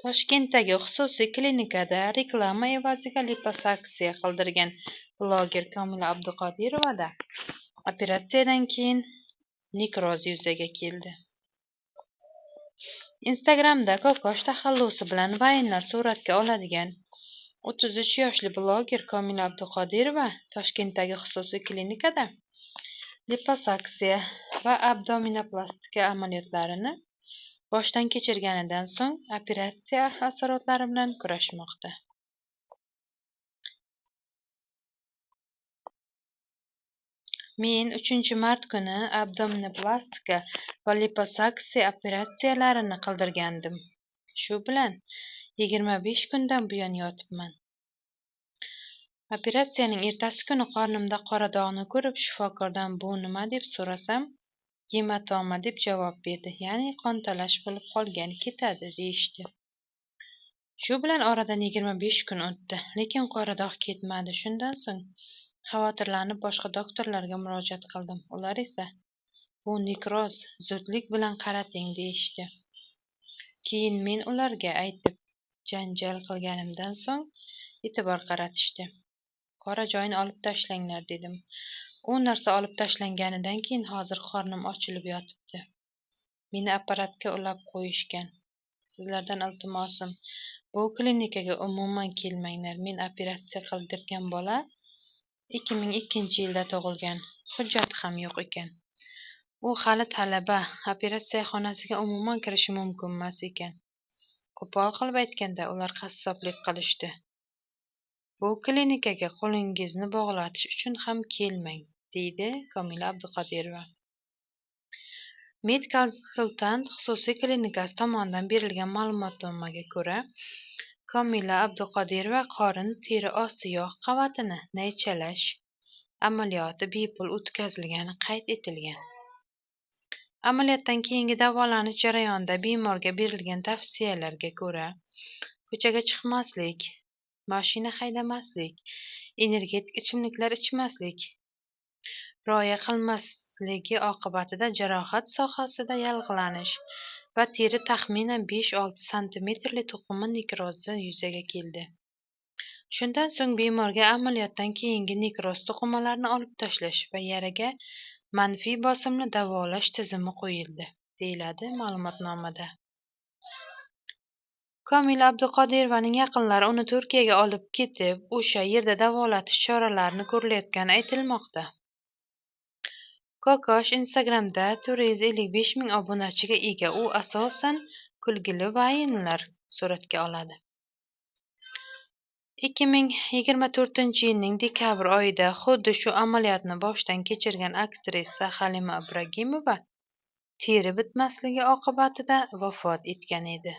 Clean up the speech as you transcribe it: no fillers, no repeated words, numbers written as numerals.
Toshkentdagi xususiy klinikada reklama evaziga liposaksiya qildirgan bloger Komila Abduqodirovada operatsiyadan keyin nekroz yuzaga keldi. Instagramda ko'kosh taxallusi bilan vayinlar suratga oladigan 33 yoshli bloger Komila Abduqodirova Toshkentdagi xususiy klinikada liposaksiya va abdominoplastika amaliyotlarini boshdan kechirganidan so'ng operatsiya asoratlari bilan kurashmoqda. Men 3-mart kuni abdominoplastika va liposaksiya operatsiyalarini qildirgandim. Shu bilan 25 kundan buyon yotibman. Operatsiyaning ertasi kuni qornimda qora dog'ni ko'rib, shifokordan bu nima deb so'rasam, gematoma deb javob berdi. Ya'ni qontalash bo'lib qolgan, ketadi deyishdi. Shu bilan oradan 25 kun o'tdi, lekin qora dog' ketmadi. Shundan so'ng xavotirlanib boshqa doktorlarga murojaat qildim. Ular esa bu nekroz, zudlik bilan qarating deyishdi. Keyin men ularga aytib janjal qilganimdan so'ng e'tibor qaratishdi. Qora joyini olib tashlanglar dedim. U narsa olib tashlanganidan keyin hozir qornim ochilib yotibdi. Meni apparatga ulab qo'yishgan. Sizlardan iltimosim, bu klinikaga umuman kelmanglar. Men operatsiya qildirgan bola 2002-yilda tug'ilgan. Hujjati ham yo'q ekan. U hali talaba, operatsiya xonasiga umuman kirishi mumkin emas ekan. Qo'pol qilib aytganda, ular qassoblik qilishdi. Bu klinikaga qo'lingizni bog'latish uchun ham kelmang, deydi Komila Abduqodirova. Medkonsultant xususiy klinikasi tomonidan berilgan ma'lumotnomaga ko'ra, Komila Abduqodirova qorin teri osti yog' qavatini naychalash amaliyoti bepul o'tkazilgani qayd etilgan. Amaliyotdan keyingi davolanish jarayonida bemorga berilgan tavsiyalarga ko'ra, ko'chaga chiqmaslik, mashina haydamaslik, energetik ichimliklar ichmaslik, rioya qilmasligi oqibatida jarohat sohasida yallig'lanish va teri taxminan 5-6 santimetrli to'qima nekrozi yuzaga keldi. Shundan so'ng bemorga amaliyotdan keyingi nekroz to'qimalarni olib tashlash va yaraga manfiy bosimni davolash tizimi qo'yildi, deyiladi ma'lumotnomada. Komila Abduqodirovaning yaqinlari uni Turkiyaga olib ketib, o'sha yerda davolatish choralarini ko'rilayotgani aytilmoqda. Kokosh Instagramda 455 ming obunachiga ega. U asosan kulgili vayinlar suratga oladi. 2024-yilning dekabr oyida xuddi shu amaliyotni boshdan kechirgan aktrisa Halima Ibragimova teri bitmasligi oqibatida vafot etgan edi.